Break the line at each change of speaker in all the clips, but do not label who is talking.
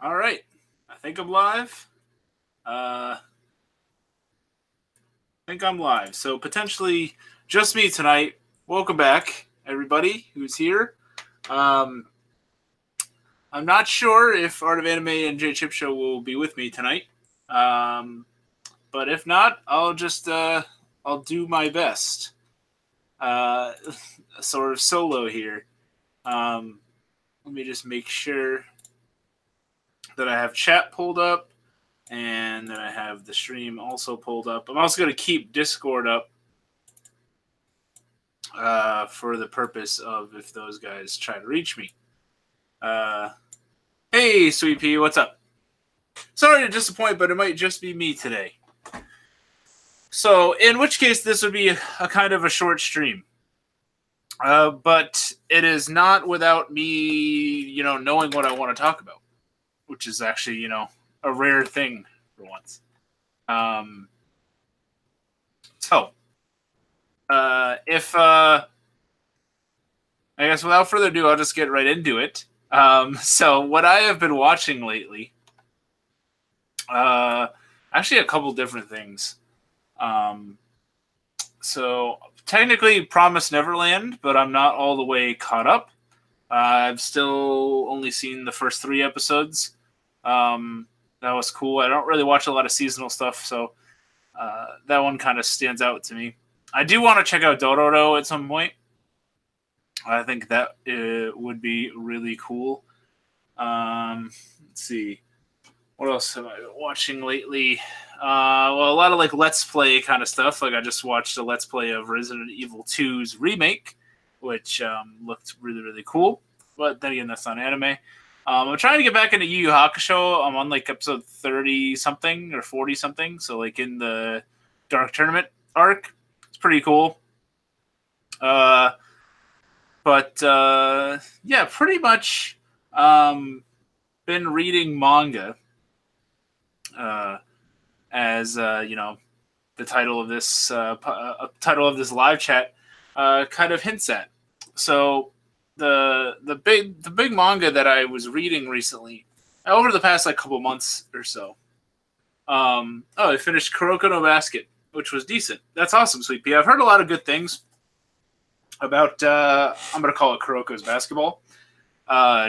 All right. I think I'm live. I think I'm live. So potentially just me tonight. Welcome back, everybody who's here. I'm not sure if Art of Anime and J Chip Show will be with me tonight. But if not, I'll just I'll do my best. Sort of solo here. Let me just make sure that I have chat pulled up. And then I have the stream also pulled up. I'm also going to keep Discord up for the purpose of if those guys try to reach me. Hey, Sweet Pea, what's up? Sorry to disappoint, but it might just be me today. So, in which case, this would be a kind of a short stream. But it is not without me, knowing what I want to talk about, which is actually, a rare thing for once. If I guess without further ado, I'll just get right into it. So what I have been watching lately, actually a couple different things. So technically Promised Neverland, but I'm not all the way caught up. I've still only seen the first 3 episodes. That was cool. I don't really watch a lot of seasonal stuff, so that one kind of stands out to me. I do want to check out Dororo at some point. I think that would be really cool. Let's see. What else have I been watching lately? Well, a lot of Let's Play kind of stuff. I just watched a Let's Play of Resident Evil 2's remake, which looked really, really cool. But then again, that's not anime. I'm trying to get back into Yu Yu Hakusho. I'm on episode 30-something or 40-something. So in the Dark Tournament arc. It's pretty cool. Yeah, pretty much been reading manga. As the title of this live chat kind of hints at. So the big manga that I was reading recently over the past couple months or so. I finished Kuroko no Basket, which was decent. That's awesome, Sweet Pea. I've heard a lot of good things about. I'm gonna call it Kuroko's Basketball,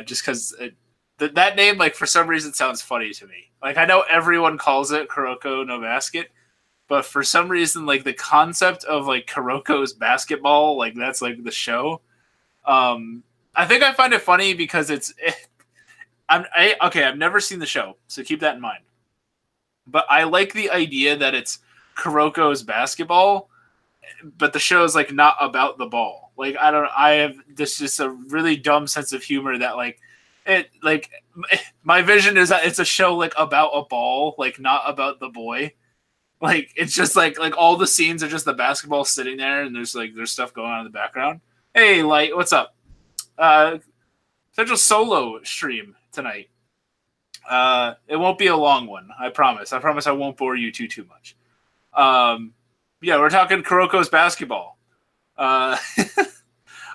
just because that name, for some reason, sounds funny to me. I know everyone calls it Kuroko no Basket, but for some reason, the concept of Kuroko's Basketball, that's the show. I think I find it funny because I've never seen the show, so keep that in mind. But I like the idea that it's Kuroko's Basketball, but the show is not about the ball. I have this just a really dumb sense of humor that my vision is that it's a show about a ball, not about the boy. It's just all the scenes are just the basketball sitting there and there's stuff going on in the background. Hey, Light, what's up? Central solo stream tonight. It won't be a long one, I promise. I promise I won't bore you too much. Yeah, we're talking Kuroko's Basketball.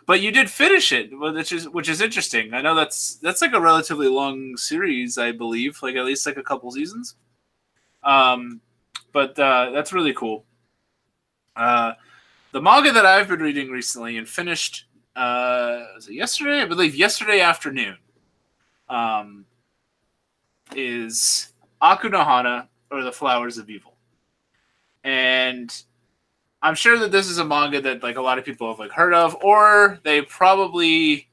But you did finish it, which is interesting. I know that's a relatively long series, I believe, at least a couple seasons. But that's really cool. The manga that I've been reading recently and finished was it yesterday? I believe yesterday afternoon. Is Aku no Hana, or The Flowers of Evil. And I'm sure that this is a manga that a lot of people have heard of, or they probably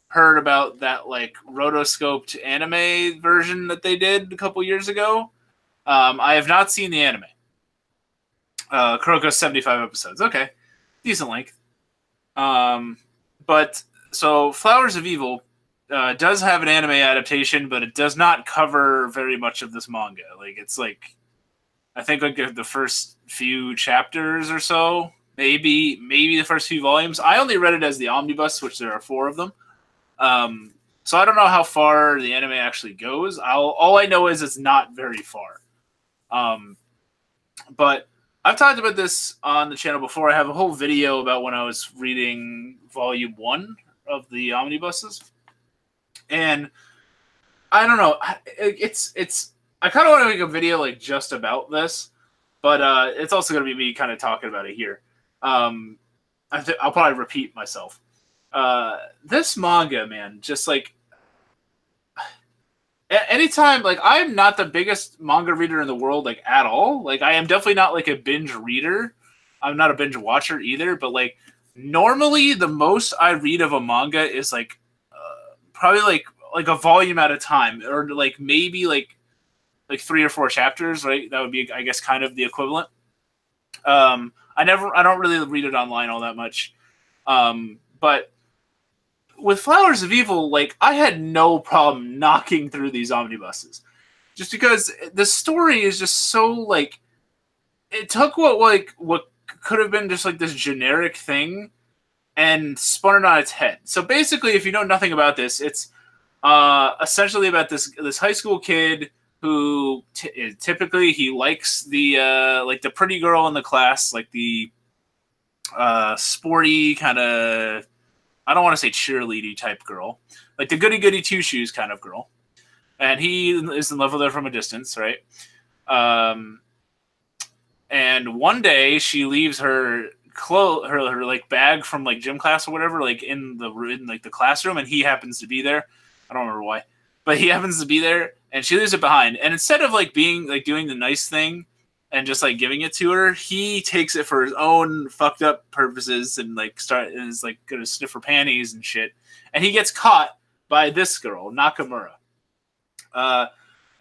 heard about that rotoscoped anime version that they did a couple years ago. I have not seen the anime. Kuroko's 75 episodes. Okay. Decent length. But so Flowers of Evil does have an anime adaptation, but it does not cover very much of this manga. It's I think the first few chapters or so, maybe the first few volumes. I only read it as the omnibus, which there are 4 of them. So I don't know how far the anime actually goes. All I know is it's not very far. But I've talked about this on the channel before. I have a whole video about when I was reading volume 1 of the omnibuses. And I don't know. It's. I kind of want to make a video like just about this, but it's also going to be me kind of talking about it here. Um, I'll probably repeat myself. This manga, man, just like anytime, like I'm not the biggest manga reader in the world, like at all. Like I am definitely not like a binge reader. I'm not a binge watcher either. But like normally, the most I read of a manga is like probably like a volume at a time, or like maybe like 3 or 4 chapters. Right, that would be I guess kind of the equivalent. I don't really read it online all that much. But with Flowers of Evil, like I had no problem knocking through these omnibuses, just because the story is just so like it took what could have been just like this generic thing and spun it on its head. So basically, if you know nothing about this, it's essentially about this high school kid who typically he likes the like the pretty girl in the class, like the sporty kind of, I don't want to say cheerleady type girl, like the goody goody two shoes kind of girl, and he is in love with her from a distance, right? Um, and one day she leaves her her like bag from like gym class or whatever, like in like the classroom, and he happens to be there. I don't remember why, but he happens to be there, and she leaves it behind. And instead of like being like doing the nice thing and just like giving it to her, he takes it for his own fucked up purposes and like is like gonna sniff her panties and shit. And he gets caught by this girl, Nakamura.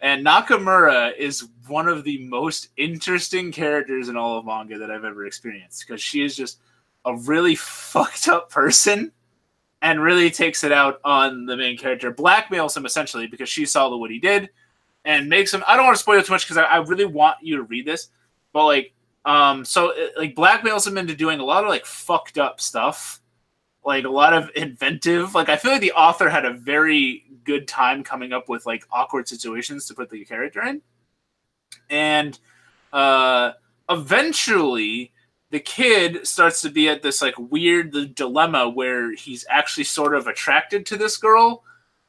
And Nakamura is one of the most interesting characters in all of manga that I've ever experienced, because she is just a really fucked up person and really takes it out on the main character, blackmails him essentially because she saw what he did, and makes him. I don't want to spoil too much because I really want you to read this, but like, so it, like blackmails him into doing a lot of like fucked up stuff, like a lot of inventive. Like I feel like the author had a very good time coming up with like awkward situations to put the character in, and eventually the kid starts to be at this like weird dilemma where he's actually sort of attracted to this girl,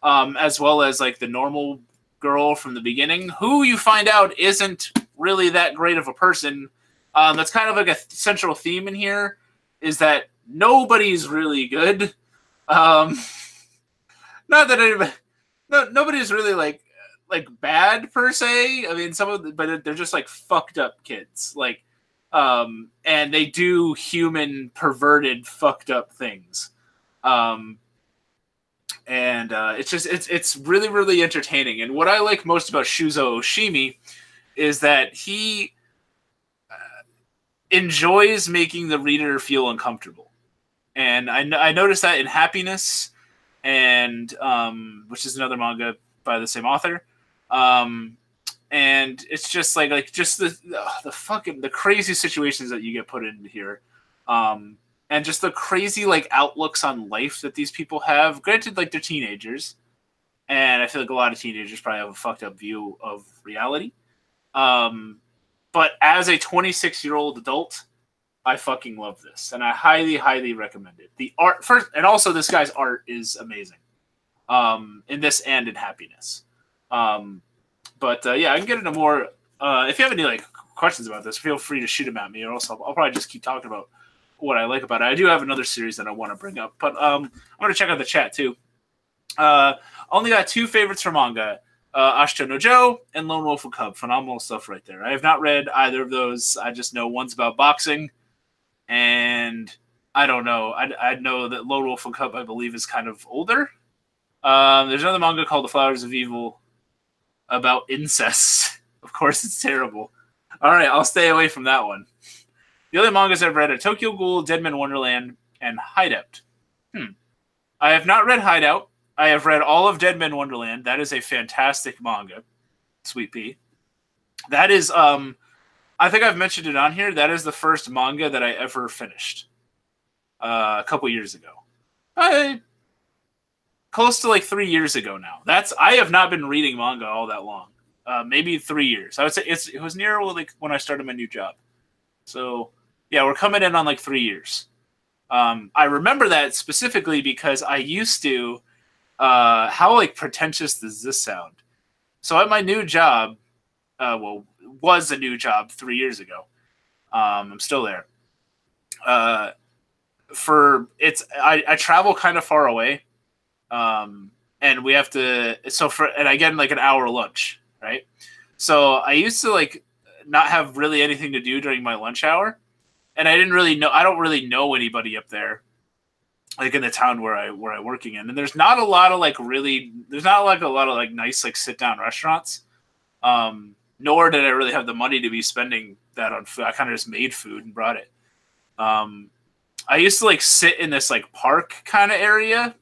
as well as like the normal girl from the beginning, who you find out isn't really that great of a person. That's kind of like a central theme in here, is that nobody's really good. Not that anybody, nobody's really like bad per se. I mean, but they're just like fucked up kids, like, and they do human perverted fucked up things, and it's really really entertaining. And what I like most about Shuzo Oshimi is that he enjoys making the reader feel uncomfortable, and I noticed that in Happiness, and which is another manga by the same author. And it's just like just the fucking the crazy situations that you get put into here, and just the crazy like outlooks on life that these people have. Granted, like they're teenagers, and I feel like a lot of teenagers probably have a fucked up view of reality. But as a 26-year-old adult, I fucking love this, and I highly, highly recommend it. The art first, and also this guy's art is amazing. In this and in Happiness. But yeah, I can get into more. If you have any like questions about this, feel free to shoot them at me, or else I'll probably just keep talking about what I like about it. I do have another series that I want to bring up, but I'm going to check out the chat too. Only got 2 favorites for manga. Ashita no Joe and Lone Wolf and Cub. Phenomenal stuff right there. I have not read either of those. I just know one's about boxing, and I don't know. I know that Lone Wolf and Cub, I believe, is kind of older. There's another manga called The Flowers of Evil about incest. Of course, it's terrible. All right, I'll stay away from that one. The other mangas I've read are Tokyo Ghoul, Deadman Wonderland, and Hideout. I have not read Hideout. I have read all of Deadman Wonderland. That is a fantastic manga. Sweet pea. That is, I think I've mentioned it on here. That is the first manga that I ever finished a couple years ago. Close to like 3 years ago now. I have not been reading manga all that long. Maybe 3 years. I would say it was near like when I started my new job. So yeah, we're coming in on like 3 years. I remember that specifically because I used to How like pretentious does this sound? So at my new job, was a new job 3 years ago. I'm still there. I travel kind of far away, and we have to. And I get like an hour lunch, right? So I used to like not have really anything to do during my lunch hour, and I don't really know anybody up there, like in the town where I'm working in. And there's not a lot of a lot of like nice like sit down restaurants. Nor did I really have the money to be spending that on food. I kind of just made food and brought it. I used to like sit in this like park kind of area,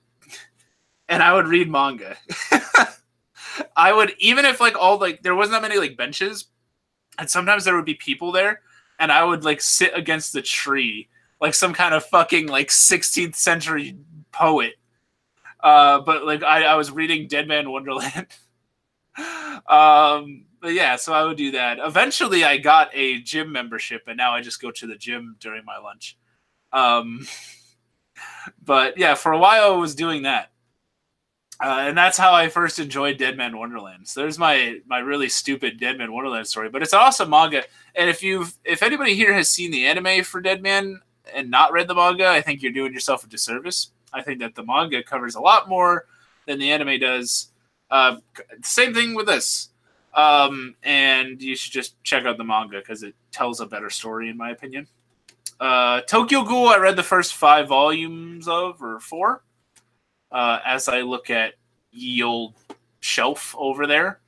and I would read manga. I would, even if like there wasn't that many like benches, and sometimes there would be people there, and I would like sit against the tree like some kind of fucking like 16th century poet. But like I was reading Dead Man Wonderland. But yeah, so I would do that. Eventually I got a gym membership, and now I just go to the gym during my lunch. But yeah, for a while I was doing that. And that's how I first enjoyed Dead Man Wonderland. So there's my really stupid Dead Man Wonderland story. But it's an awesome manga. And if anybody here has seen the anime for Dead Man and not read the manga, I think you're doing yourself a disservice. I think that the manga covers a lot more than the anime does. Same thing with this. And you should just check out the manga because it tells a better story, in my opinion. Tokyo Ghoul, I read the first 5 volumes of, or 4. As I look at ye old shelf over there.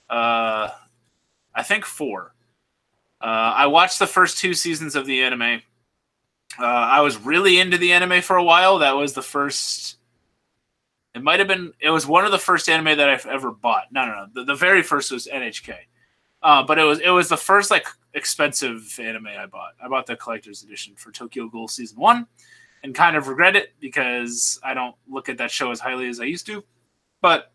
I think 4. I watched the first 2 seasons of the anime. I was really into the anime for a while. That was the first... It was one of the first anime that I've ever bought. No. The very first was NHK. But it was the first like expensive anime I bought. I bought the collector's edition for Tokyo Ghoul Season 1 and kind of regret it because I don't look at that show as highly as I used to. But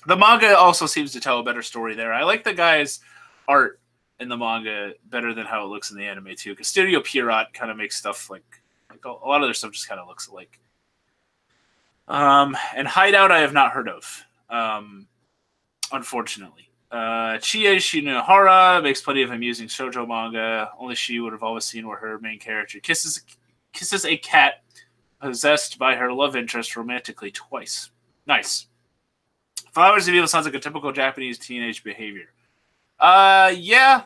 the manga also seems to tell a better story there. I like the guy's art in the manga better than how it looks in the anime too, because Studio Pierrot kind of makes stuff like a lot of their stuff just kind of looks alike. And Hideout I have not heard of, unfortunately. Chie Shinohara makes plenty of amusing shoujo manga. Only she would have always seen where her main character kisses a cat possessed by her love interest romantically twice. Nice. Flowers of Evil sounds like a typical Japanese teenage behavior. Yeah.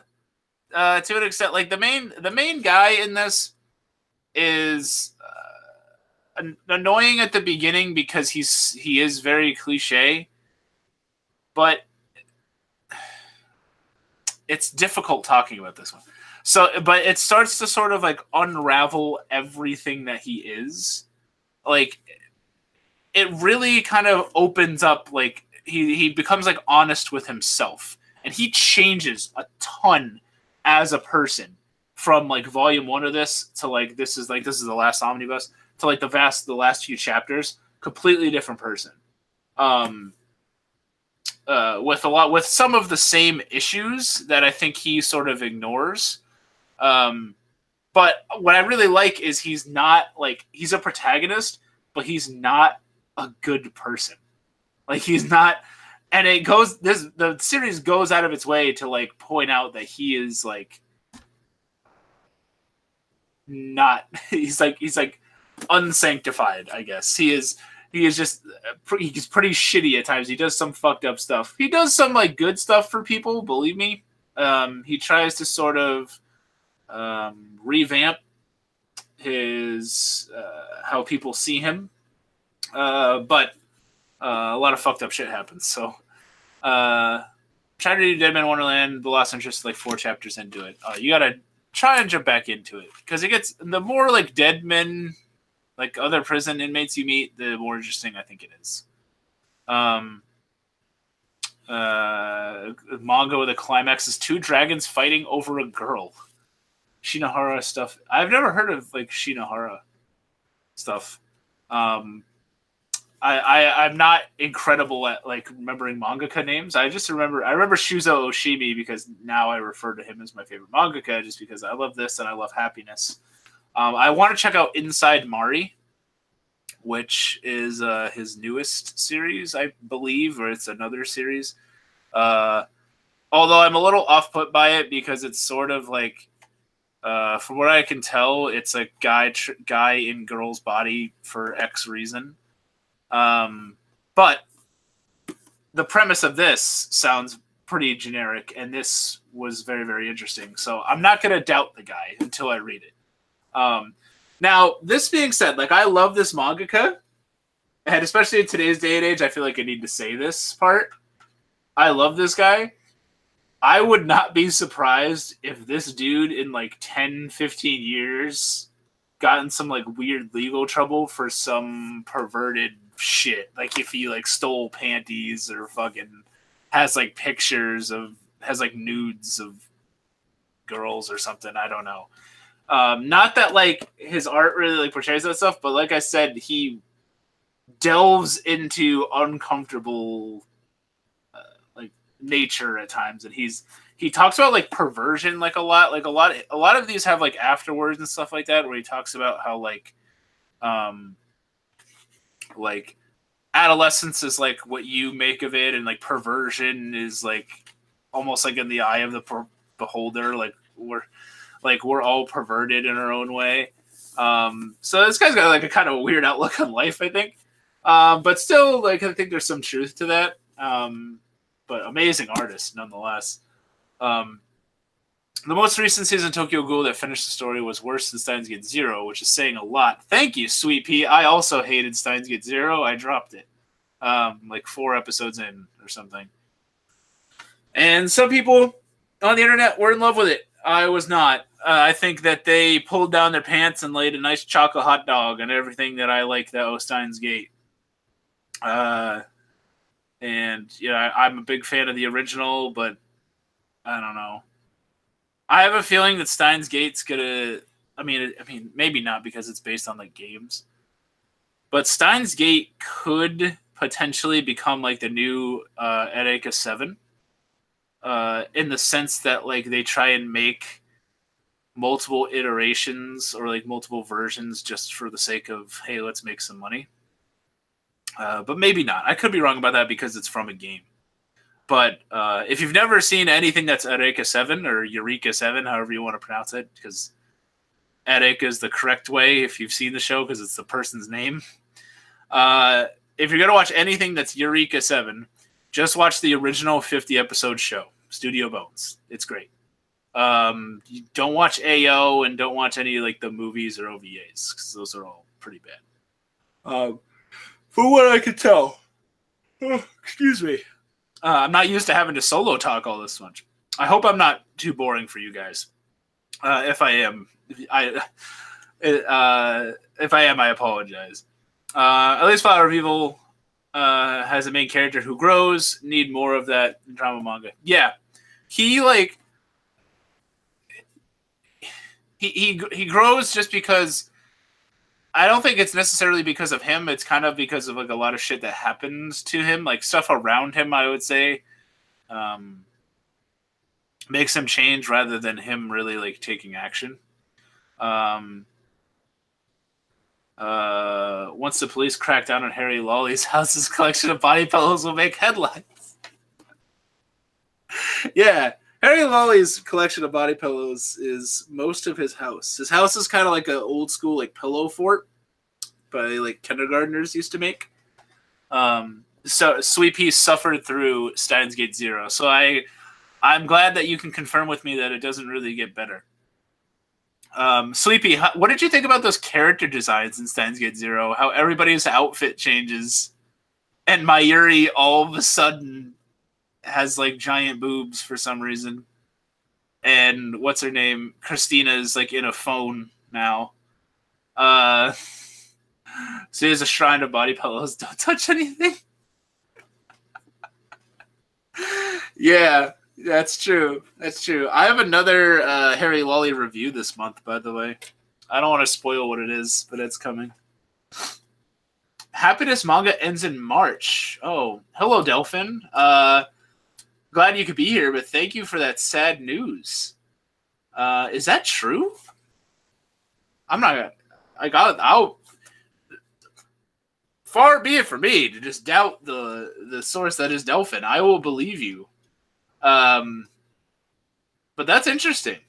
To an extent, like the main guy in this is annoying at the beginning because he is very cliche, but it's difficult talking about this one. So, but it starts to sort of like unravel everything that he is. Like, it really kind of opens up. Like he becomes like honest with himself, and he changes a ton as a person from like volume 1 of this to like this is the last omnibus to like the last few chapters. Completely different person. With some of the same issues that I think he sort of ignores. But what I really like is he's a protagonist, but he's not a good person. Like he's not, and the series goes out of its way to like point out that he is like not, he's like unsanctified, I guess. He's pretty shitty at times. He does some fucked up stuff. He does some like good stuff for people, believe me. He tries to sort of revamp his how people see him. But a lot of fucked up shit happens. So trying to do Dead Man Wonderland, the lost interest like 4 chapters into it. You gotta try and jump back into it because it gets, the more like dead men, like other prison inmates you meet, the more interesting I think it is. Manga with a climax is 2 dragons fighting over a girl. Shinohara stuff. I've never heard of like Shinohara stuff. I'm not incredible at like remembering mangaka names. I remember Shuzo Oshimi because now I refer to him as my favorite mangaka just because I love this and I love happiness. I want to check out Inside Mari, which is his newest series, I believe, or it's another series. Although I'm a little off-put by it because it's sort of like, from what I can tell, it's a guy in girl's body for X reason. But the premise of this sounds pretty generic, and this was very, very interesting. So I'm not going to doubt the guy until I read it. Now, this being said, like, I love this mangaka, and especially in today's day and age, I feel like I need to say this part. I love this guy. I would not be surprised if this dude in like 10, 15 years got in some like weird legal trouble for some perverted shit. Like if he like stole panties or fucking has like pictures of, has like nudes of girls or something. I don't know. Not that like his art really like portrays that stuff, but like I said, he delves into uncomfortable like nature at times, and he talks about like perversion like a lot of these have like afterwards and stuff like that, where he talks about how like adolescence is like what you make of it, and like perversion is like almost like in the eye of the beholder. Like we're all perverted in our own way. So this guy's got like a kind of weird outlook on life, I think. But still, like, I think there's some truth to that. But amazing artist nonetheless. The most recent season Tokyo Ghoul that finished the story was worse than Steins Gate Zero, which is saying a lot. Thank you, Sweet Pea. I also hated Steins Gate Zero. I dropped it like 4 episodes in or something. And some people on the internet were in love with it. I was not. I think that they pulled down their pants and laid a nice chocolate hot dog on everything that I like that Steins Gate. And yeah, I'm a big fan of the original, but I don't know. I have a feeling that Steins Gate's gonna. I mean, maybe not because it's based on like games, but Steins Gate could potentially become like the new Eureka 7. In the sense that like they try and make multiple iterations or like multiple versions just for the sake of, hey, let's make some money. But maybe not. I could be wrong about that because it's from a game. But if you've never seen anything that's Eureka 7 or Eureka 7, however you want to pronounce it, because Eureka is the correct way if you've seen the show because it's the person's name. If you're going to watch anything that's Eureka 7, just watch the original 50-episode show, Studio Bones. It's great. You don't watch AO and don't watch any like the movies or OVAs because those are all pretty bad. For what I could tell. Oh, excuse me. I'm not used to having to solo talk all this much. I hope I'm not too boring for you guys. If I am, I apologize. At least Flower of Evil has a main character who grows. Need more of that in drama manga. Yeah, he like he grows just because. I don't think it's necessarily because of him. It's kind of because of like a lot of shit that happens to him, like stuff around him. I would say makes him change rather than him really like taking action. Once the police crack down on Harry Lawley's house, his collection of body pillows will make headlines. Yeah, Harry Lawley's collection of body pillows is most of his house. His house is kind of like an old school like pillow fort by like kindergartners used to make. So Sweet Pea suffered through Steins Gate Zero. So I'm glad that you can confirm with me that it doesn't really get better. Sweet Pea, what did you think about those character designs in Steins Gate Zero? How everybody's outfit changes, and Mayuri all of a sudden has like giant boobs for some reason, and what's her name? Christina is like in a phone now. So there's a shrine of body pillows. Don't touch anything. Yeah, that's true. That's true. I have another Harry Lawley review this month, by the way. I don't want to spoil what it is, but it's coming. Happiness Manga ends in March. Oh, hello, Delphin. Glad you could be here, but thank you for that sad news. Is that true? I'm not gonna. I got it out. far be it for me to just doubt the source that is Delphin. I will believe you. But that's interesting.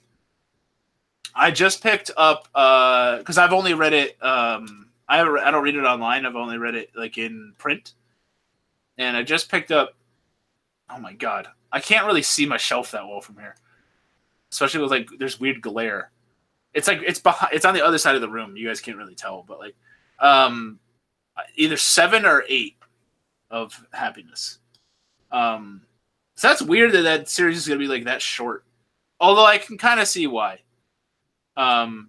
I just picked up because I've only read it. I don't read it online. I've only read it like in print, and I just picked up. Oh my god, I can't really see my shelf that well from here, especially with like there's weird glare. It's like it's behind. It's on the other side of the room. You guys can't really tell, but like, either 7 or 8 of Happiness. So that's weird that series is gonna be like that short. Although I can kind of see why. But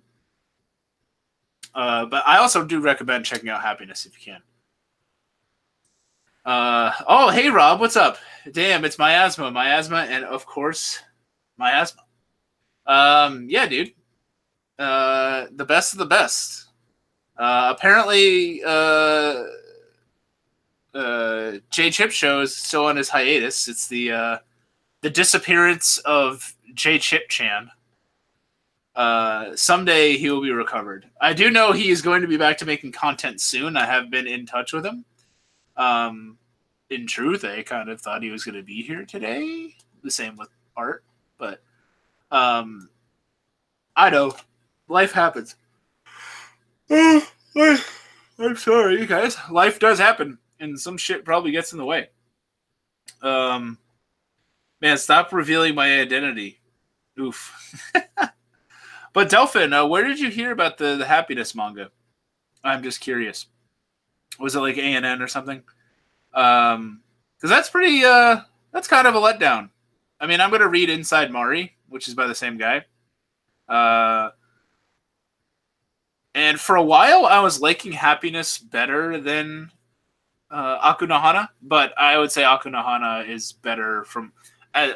I also do recommend checking out Happiness if you can. Oh, hey Rob, what's up? Damn, it's Miasma, and of course, Miasma. Yeah, dude. The best of the best. Apparently, J Chip Show is still on his hiatus. It's the disappearance of J Chip Chan. Someday he will be recovered. I do know he is going to be back to making content soon. I have been in touch with him. In truth, I kind of thought he was going to be here today. The same with Art, but I know life happens. I'm sorry, you guys. Life does happen, and some shit probably gets in the way. Man, stop revealing my identity. Oof. But Delphin, where did you hear about the Happiness manga? I'm just curious. Was it like ANN or something? Because that's pretty. That's kind of a letdown. I mean, I'm going to read Inside Mari, which is by the same guy. And for a while, I was liking Happiness better than Aku no Hana, but I would say Aku no Hana is better from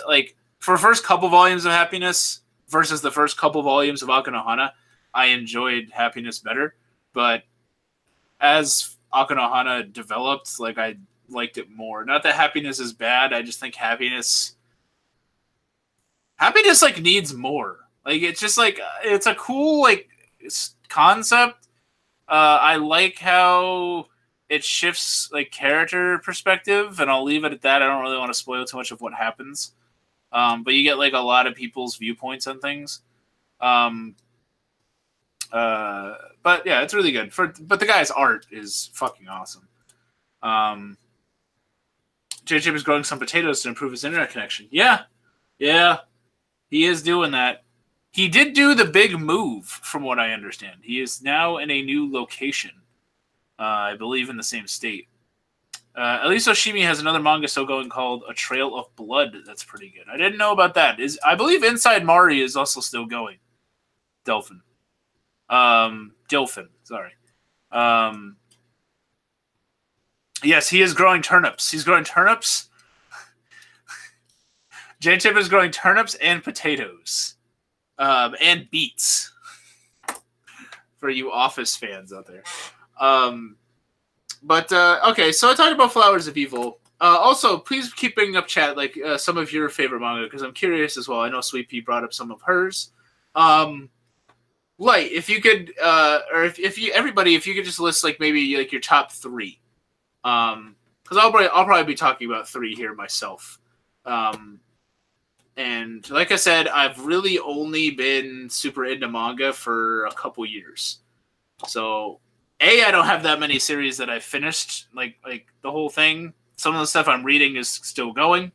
like for the first couple volumes of Happiness versus the first couple volumes of Aku no Hana. I enjoyed Happiness better, but as Aku no Hana developed, like I liked it more. Not that Happiness is bad. I just think Happiness like needs more. Like it's just like it's a cool like concept. I like how it shifts like character perspective, and I'll leave it at that. I don't really want to spoil too much of what happens. But you get like a lot of people's viewpoints on things. But yeah, it's really good. But the guy's art is fucking awesome. JJ is growing some potatoes to improve his internet connection. Yeah, he is doing that. He did do the big move, from what I understand. He is now in a new location, I believe in the same state. At least Oshimi has another manga still going called A Trail of Blood. That's pretty good. I didn't know about that. I believe Inside Mari is also still going. Delphin, sorry. Yes, he is growing turnips. He's growing turnips. J-Chip is growing turnips and potatoes. And beets. For you Office fans out there. Okay, so I talked about Flowers of Evil. Also, please keep bringing up chat, like some of your favorite manga, because I'm curious as well. I know Sweet Pea brought up some of hers. Light, if you could, or if you could just list like maybe like your top 3. Because I'll probably be talking about 3 here myself. And like I said, I've really only been super into manga for a couple years. So, I don't have that many series that I've finished, like the whole thing. Some of the stuff I'm reading is still going. In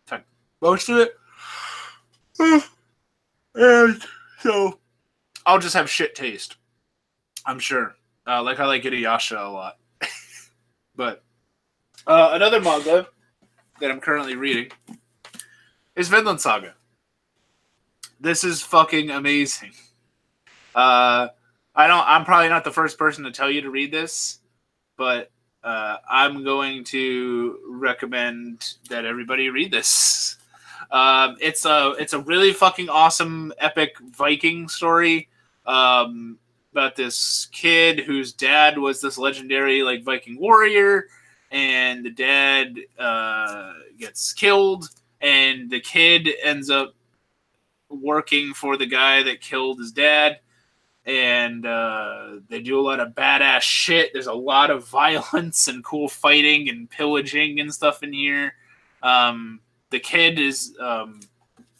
fact, most of it. And so, I'll just have shit taste. I'm sure. Like I like Inuyasha a lot. But another manga that I'm currently reading is Vinland Saga. This is fucking amazing. I'm probably not the first person to tell you to read this, but I'm going to recommend that everybody read this. It's a really fucking awesome epic Viking story about this kid whose dad was this legendary like Viking warrior, and the dad gets killed, and the kid ends up working for the guy that killed his dad. and they do a lot of badass shit. There's a lot of violence and cool fighting and pillaging and stuff in here. The kid is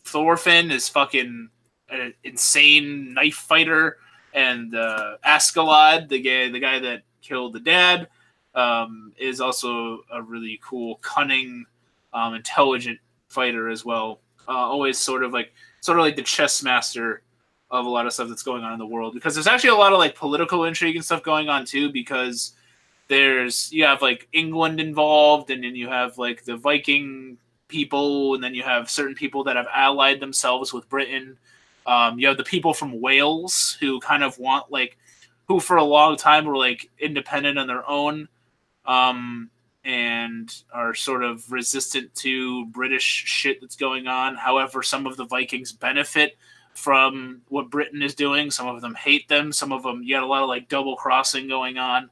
Thorfinn is fucking an insane knife fighter, and Askeladd, the guy that killed the dad, is also a really cool, cunning, intelligent fighter as well. Always sort of like the chess master of a lot of stuff that's going on in the world, because there's actually a lot of like political intrigue and stuff going on too, because you have like England involved, and then you have like the Viking people, and then you have certain people that have allied themselves with Britain. You have the people from Wales who kind of want like, who for a long time were like independent on their own, and are sort of resistant to British shit that's going on. However, some of the Vikings benefit from what Britain is doing. Some of them hate them. Some of them, you got a lot of like double crossing going on,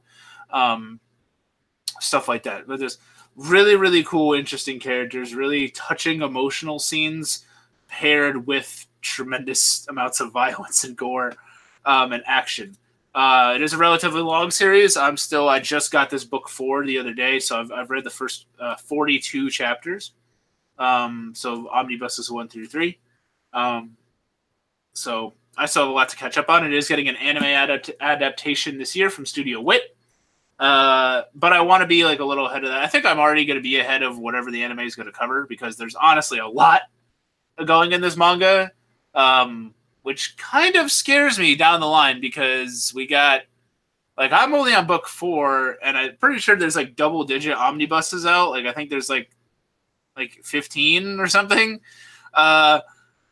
stuff like that. But there's really, really cool, interesting characters, really touching emotional scenes paired with tremendous amounts of violence and gore, and action. It is a relatively long series. I just got this book 4 the other day, so I've read the first 42 chapters. So omnibuses 1 through 3. So I still have a lot to catch up on. It is getting an anime adaptation this year from Studio Wit. But I want to be like a little ahead of that. I think I'm already going to be ahead of whatever the anime is going to cover, because there's honestly a lot going in this manga, which kind of scares me down the line, because we got like, I'm only on book 4, and I'm pretty sure there's like double-digit omnibuses out. Like I think there's like 15 or something.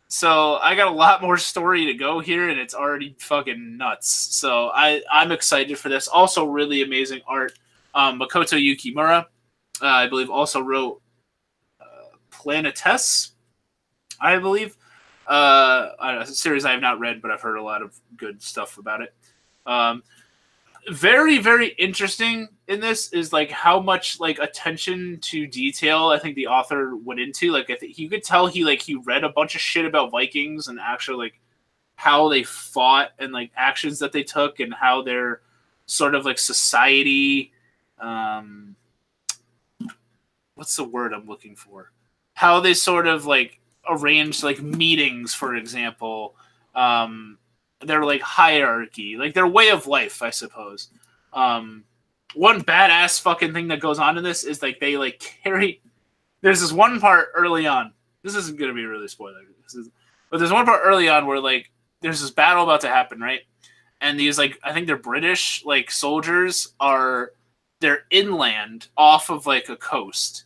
So I got a lot more story to go here, and it's already fucking nuts. So I'm excited for this. Also, really amazing art. Makoto Yukimura, I believe, also wrote Planetes, I believe. A series I have not read, but I've heard a lot of good stuff about it. Very, very interesting in this is like how much like attention to detail I think the author went into. Like I think you could tell he read a bunch of shit about Vikings and actually like how they fought and like actions that they took and how their sort of like society, what's the word I'm looking for? How they sort of like arranged like meetings, for example, their like hierarchy, like their way of life, I suppose. One badass fucking thing that goes on in this is like they like carry. There's this one part early on. This isn't going to be really spoiler. But there's one part early on where like there's this battle about to happen, right? And these like, I think they're British like soldiers they're inland off of like a coast.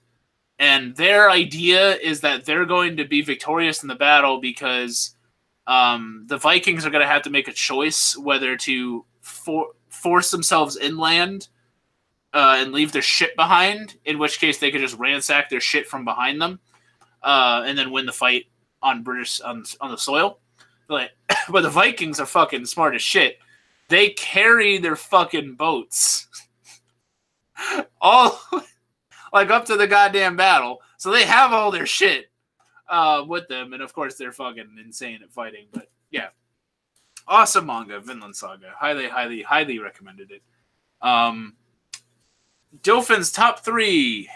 And their idea is that they're going to be victorious in the battle because the Vikings are going to have to make a choice whether to force themselves inland and leave their shit behind, in which case they could just ransack their shit from behind them and then win the fight on the soil. But the Vikings are fucking smart as shit. They carry their fucking boats all like up to the goddamn battle, so they have all their shit with them, and of course they're fucking insane at fighting. But yeah, awesome manga, Vinland Saga. Highly, highly, highly recommended it. Dilfin's top 3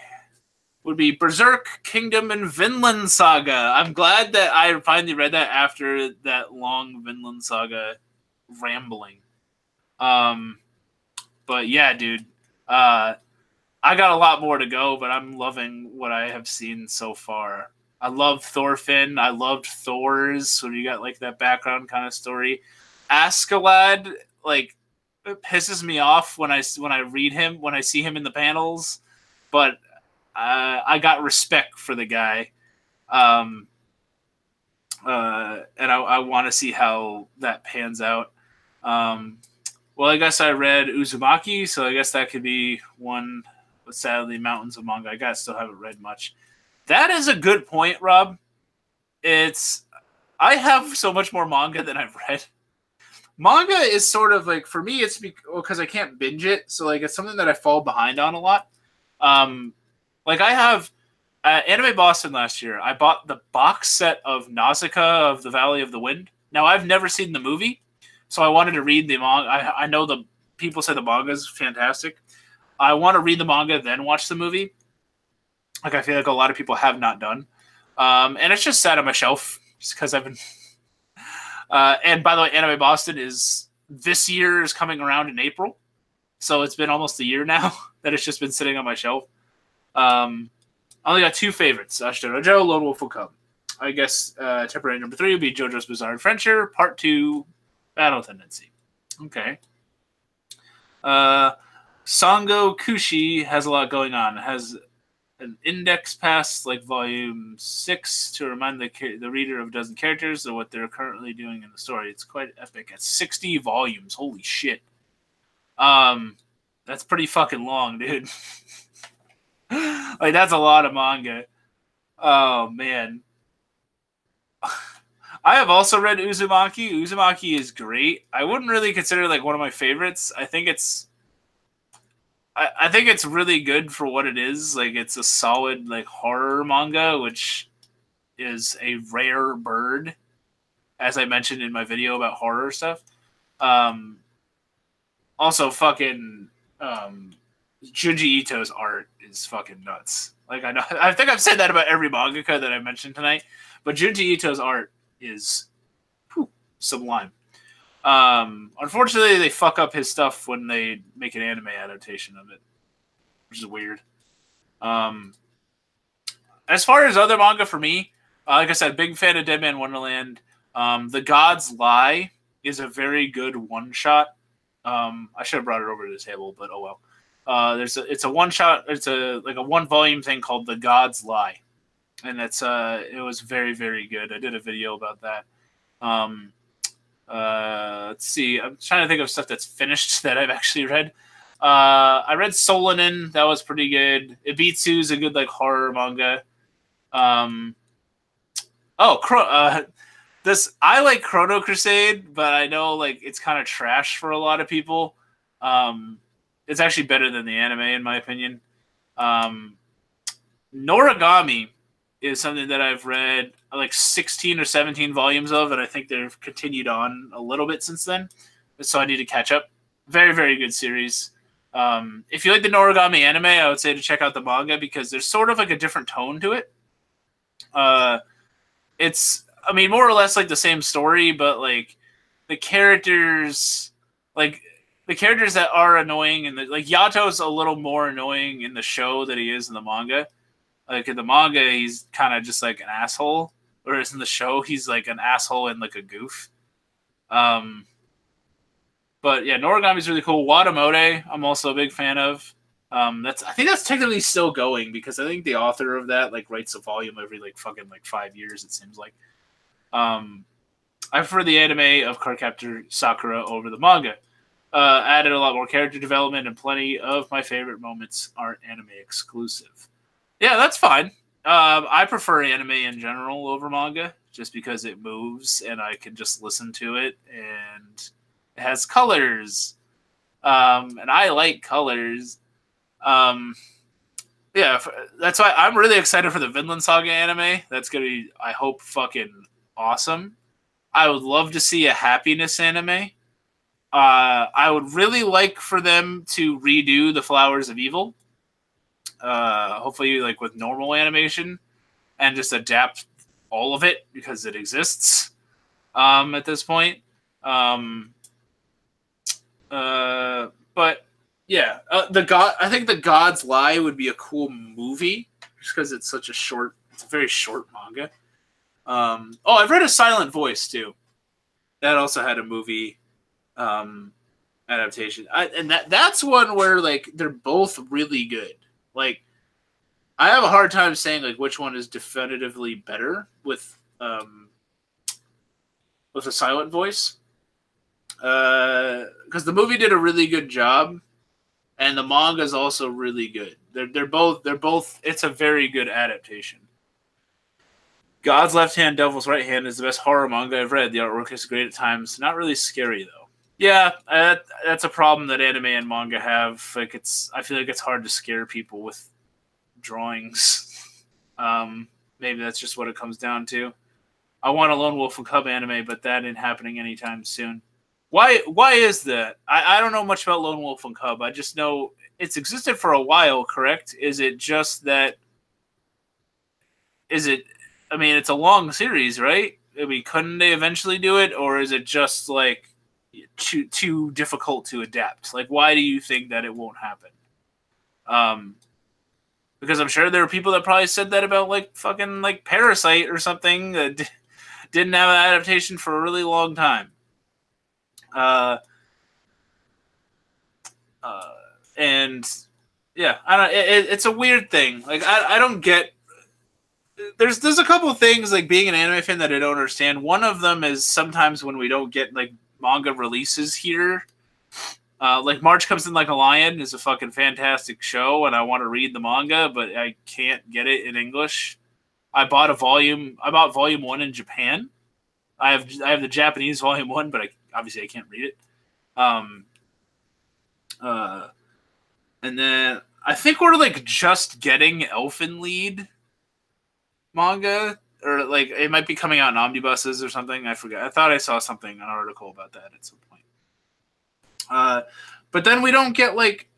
would be Berserk, Kingdom, and Vinland Saga. I'm glad that I finally read that after that long Vinland Saga rambling. But yeah, dude, I got a lot more to go, but I'm loving what I have seen so far. I love Thorfinn. I loved Thor's. So you got like that background kind of story. Askeladd, like, it pisses me off when I read him, when I see him in the panels, but I got respect for the guy. And I want to see how that pans out. Well, I guess I read Uzumaki, so I guess that could be one. But sadly, Mountains of Manga, I still haven't read much. That is a good point, Rob. I have so much more manga than I've read. Manga is sort of like, for me, it's because I can't binge it, so like it's something that I fall behind on a lot. Like I have Anime Boston last year. I bought the box set of Nausicaa of the Valley of the Wind. Now I've never seen the movie, So I wanted to read the manga. I know the people say the manga is fantastic. I want to read the manga, then watch the movie. Like I feel like a lot of people have not done. And it's just sat on my shelf just because I've been. And by the way, Anime Boston this year is coming around in April, so it's been almost a year now that it's just been sitting on my shelf. I only got 2 favorites: Ashita Joe, Lone Wolf will come. I guess temporary number 3 would be JoJo's Bizarre Adventure Part 2, Battle Tendency. Okay. Sango Kushi has a lot going on. It has an index past like volume 6 to remind the reader of a dozen characters of what they're currently doing in the story. It's quite epic. It's 60 volumes. Holy shit. That's pretty fucking long, dude. Like that's a lot of manga. Oh man. I have also read Uzumaki. Uzumaki is great. I wouldn't really consider it like one of my favorites. I think it's really good for what it is. Like it's a solid like horror manga, which is a rare bird, as I mentioned in my video about horror stuff. Also, fucking Junji Ito's art is fucking nuts. Like I think I've said that about every mangaka that I mentioned tonight, but Junji Ito's art is sublime. Unfortunately, they fuck up his stuff when they make an anime adaptation of it, which is weird. As far as other manga for me, like I said, big fan of Dead Man Wonderland. The Gods Lie is a very good one-shot. I should have brought it over to the table, but oh well. It's a one-shot. It's a one-volume thing called The Gods Lie, and it was very, very good. I did a video about that. Let's see. I'm trying to think of stuff that's finished that I've actually read. I read Solanin. That was pretty good. Ibitsu is a good like horror manga. I like Chrono Crusade, but I know like it's kind of trash for a lot of people. It's actually better than the anime in my opinion. Noragami is something that I've read like 16 or 17 volumes of, and I think they've continued on a little bit since then. So I need to catch up. Very, very good series. If you like the Noragami anime, I would say to check out the manga because there's sort of like a different tone to it. It's, I mean, more or less like the same story, but like the characters that are annoying, and like Yato's a little more annoying in the show than he is in the manga. Like in the manga, he's kind of just like an asshole, whereas in the show, he's like an asshole and like a goof. But yeah, Noragami is really cool. Watamote, I'm also a big fan of. I think that's technically still going because I think the author of that like writes a volume every like fucking like 5 years. It seems like. I prefer the anime of Cardcaptor Sakura over the manga. Added a lot more character development, and plenty of my favorite moments are anime exclusive. Yeah, that's fine. I prefer anime in general over manga just because it moves and I can just listen to it and it has colors. And I like colors. Yeah, that's why I'm really excited for the Vinland Saga anime. That's going to be, I hope, fucking awesome. I would love to see a happiness anime. I would really like for them to redo the Flowers of Evil. Hopefully like with normal animation and just adapt all of it because it exists at this point. But yeah, I think The Gods Lie would be a cool movie just because it's a very short manga. I've read A Silent Voice too. That also had a movie adaptation. And that's one where like they're both really good. Like, I have a hard time saying like which one is definitively better with A Silent Voice, because the movie did a really good job, and the manga is also really good. They're both. It's a very good adaptation. God's Left Hand, Devil's Right Hand is the best horror manga I've read. The artwork is great at times. Not really scary though. Yeah, that's a problem that anime and manga have. Like I feel like it's hard to scare people with drawings. Maybe that's just what it comes down to. I want a Lone Wolf and Cub anime, but that ain't happening anytime soon. Why is that? I don't know much about Lone Wolf and Cub. I just know it's existed for a while, correct? Is it just that is it I mean it's a long series, right? I mean, couldn't they eventually do it, or is it just like too difficult to adapt? Like, why do you think that it won't happen? Because I'm sure there are people that probably said that about like fucking like Parasite or something that didn't have an adaptation for a really long time. And yeah, I don't. It's a weird thing. Like I don't get. There's a couple of things like being an anime fan that I don't understand. One of them is sometimes when we don't get like manga releases here. Like March Comes in Like a Lion is a fucking fantastic show, and I want to read the manga, but I can't get it in English. I bought volume 1 in Japan. I have the Japanese volume 1, but obviously I can't read it. And then I think we're like just getting Elfen Lied manga, or like it might be coming out in omnibuses or something. I forget. I thought I saw an article about that at some point. But then we don't get like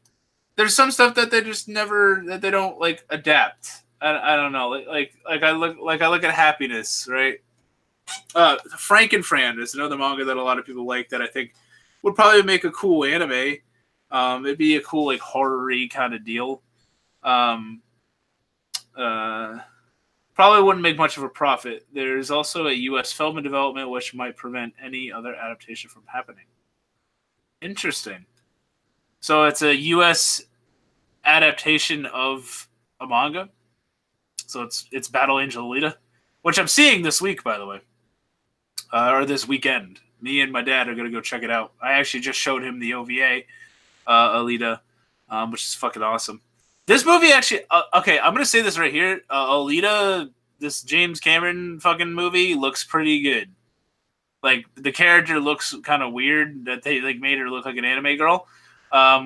there's some stuff that they just never that they don't like adapt. I don't know. Like I look at Happiness, right? Frank and Fran is another manga that a lot of people like that I think would probably make a cool anime. It'd be a cool like horror-y kind of deal. Probably wouldn't make much of a profit. There's also a U.S. film in development which might prevent any other adaptation from happening. Interesting. So it's a U.S. adaptation of a manga. So it's Battle Angel Alita, which I'm seeing this week, by the way, or this weekend. Me and my dad are gonna go check it out. I actually just showed him the OVA, Alita, which is fucking awesome. This movie actually, okay, I'm gonna say this right here. Alita, this James Cameron fucking movie looks pretty good. Like the character looks kind of weird that they like made her look like an anime girl,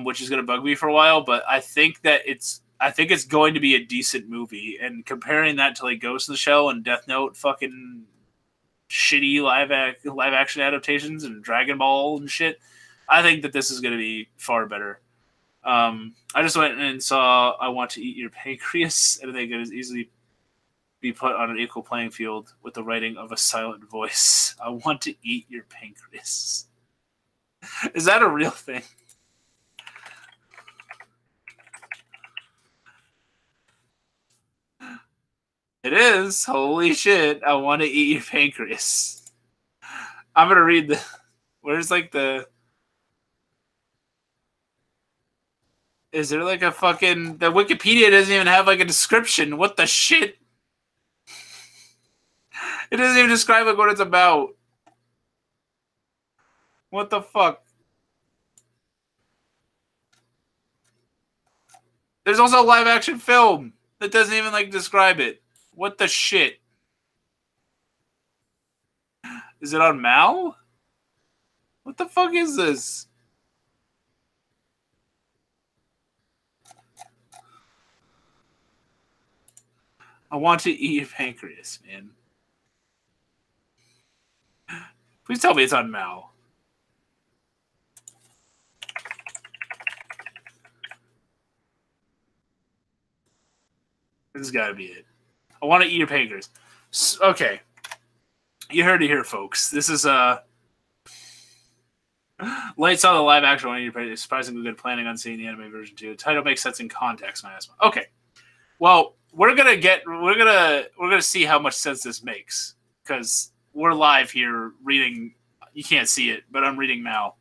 which is gonna bug me for a while. But I think it's going to be a decent movie. And comparing that to like Ghost in the Shell and Death Note, fucking shitty live action adaptations and Dragon Ball and shit, I think that this is gonna be far better. I just went and saw I Want to Eat Your Pancreas, and I think it is easily be put on an equal playing field with the writing of A Silent Voice. I Want to Eat Your Pancreas. Is that a real thing? It is. Holy shit. I want to eat your pancreas. I'm going to read the... Where's like the... Is there like a fucking... The Wikipedia doesn't even have like a description. What the shit? It doesn't even describe like what it's about. What the fuck? There's also a live action film that doesn't even like describe it. What the shit? Is it on Mal? What the fuck is this? I want to eat your pancreas, man. Please tell me it's on Mal. This has got to be it. I want to eat your pancreas. Okay. You heard it here, folks. This is Lights on the live action one. You're surprisingly good. Planning on seeing the anime version too. The title makes sense in context. Miasma. Okay. Well, we're gonna see how much sense this makes because we're live here reading. You can't see it, but I'm reading Mal.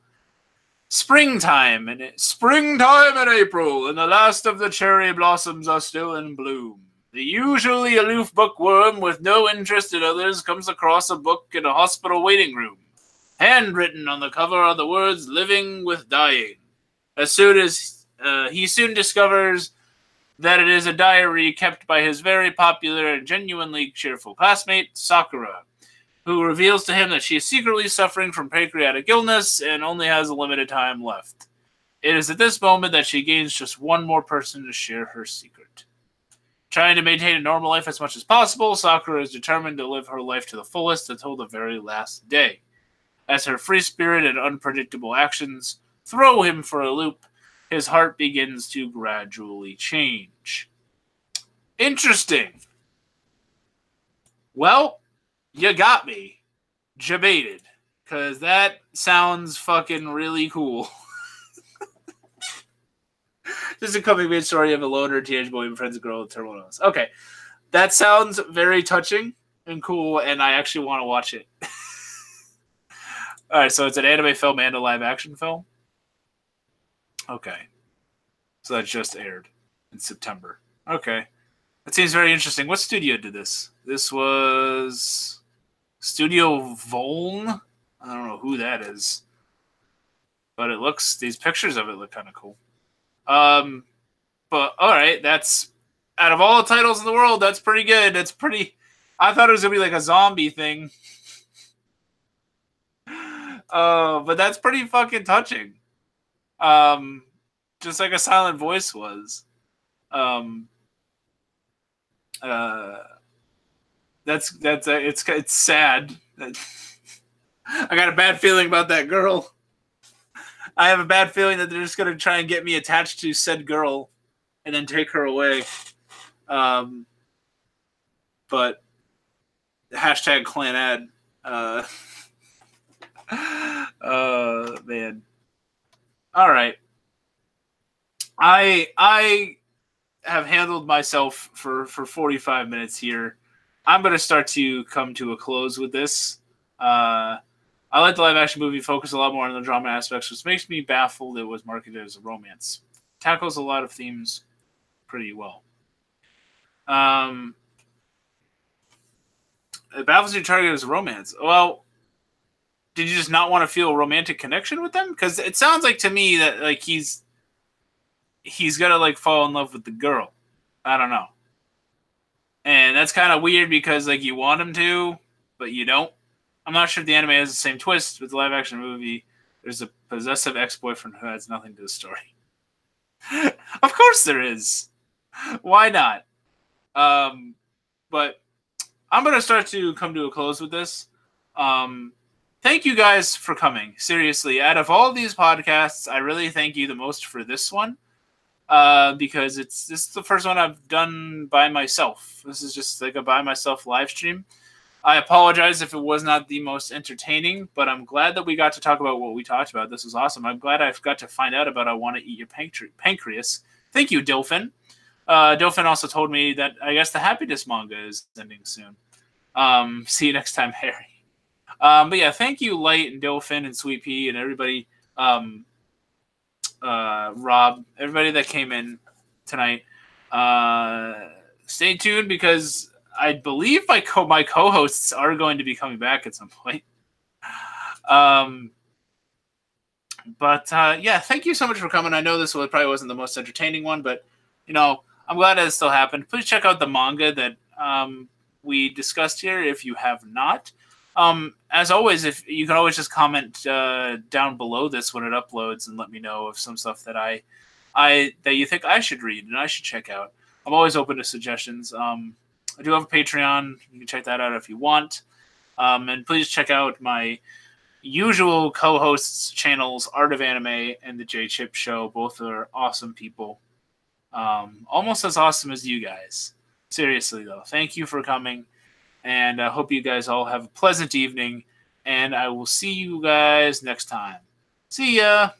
Springtime in April, and the last of the cherry blossoms are still in bloom. The usually aloof bookworm with no interest in others comes across a book in a hospital waiting room. Handwritten on the cover are the words "living with dying." He soon discovers that it is a diary kept by his very popular and genuinely cheerful classmate, Sakura, who reveals to him that she is secretly suffering from pancreatic illness and only has a limited time left. It is at this moment that she gains just one more person to share her secret. Trying to maintain a normal life as much as possible, Sakura is determined to live her life to the fullest until the very last day. As her free spirit and unpredictable actions throw him for a loop, his heart begins to gradually change. Interesting. Well, you got me. Jebaited. Because that sounds fucking really cool. This is a coming-of-age story of a loner teenage boy who befriends a girl with terminal illness. Okay. That sounds very touching and cool, and I actually want to watch it. Alright, so it's an anime film and a live-action film? Okay. So that just aired in September. Okay. That seems very interesting. What studio did this? This was Studio Voln? I don't know who that is. But these pictures of it look kind of cool. But alright, that's, out of all the titles in the world, that's pretty good. I thought it was going to be like a zombie thing. But that's pretty fucking touching. Just like A Silent Voice was. It's sad. I got a bad feeling about that girl. I have a bad feeling that they're just gonna try and get me attached to said girl, and then take her away. But hashtag clan ad. Man. All right. I have handled myself for 45 minutes here. I'm going to start to come to a close with this. I let the live-action movie focus a lot more on the drama aspects, which makes me baffled it was marketed as a romance. Tackles a lot of themes pretty well. It baffles your target as a romance. Well, did you just not want to feel a romantic connection with them? Because it sounds like to me that like he's gonna like fall in love with the girl. I don't know. And that's kind of weird because like you want him to, but you don't. I'm not sure if the anime has the same twist with the live action movie. There's a possessive ex-boyfriend who has nothing to the story. Of course there is. Why not? But I'm gonna start to come to a close with this. Thank you guys for coming. Seriously, out of all these podcasts, I really thank you the most for this one. Because this is the first one I've done by myself. This is just like a by myself live stream. I apologize if it was not the most entertaining, but I'm glad that we got to talk about what we talked about. This was awesome. I'm glad I got to find out about I Want to Eat Your Pancreas. Thank you, Dilphin. Dilphin also told me that I guess the Happiness manga is ending soon. See you next time, Harry. But yeah, thank you, Light and Dilphin and Sweet Pea and everybody. Rob, everybody that came in tonight. Stay tuned because I believe my co-hosts are going to be coming back at some point. Yeah, thank you so much for coming. I know this probably wasn't the most entertaining one, but you know, I'm glad that it still happened. Please check out the manga that we discussed here if you have not. As always, if you can always just comment down below this when it uploads and let me know of some stuff that that you think I should read and I should check out. I'm always open to suggestions. I do have a Patreon. You can check that out if you want. And please check out my usual co-hosts channels, Art of Anime and the J Chip Show. Both are awesome people. Almost as awesome as you guys. Seriously, though. Thank you for coming. And I hope you guys all have a pleasant evening. And I will see you guys next time. See ya!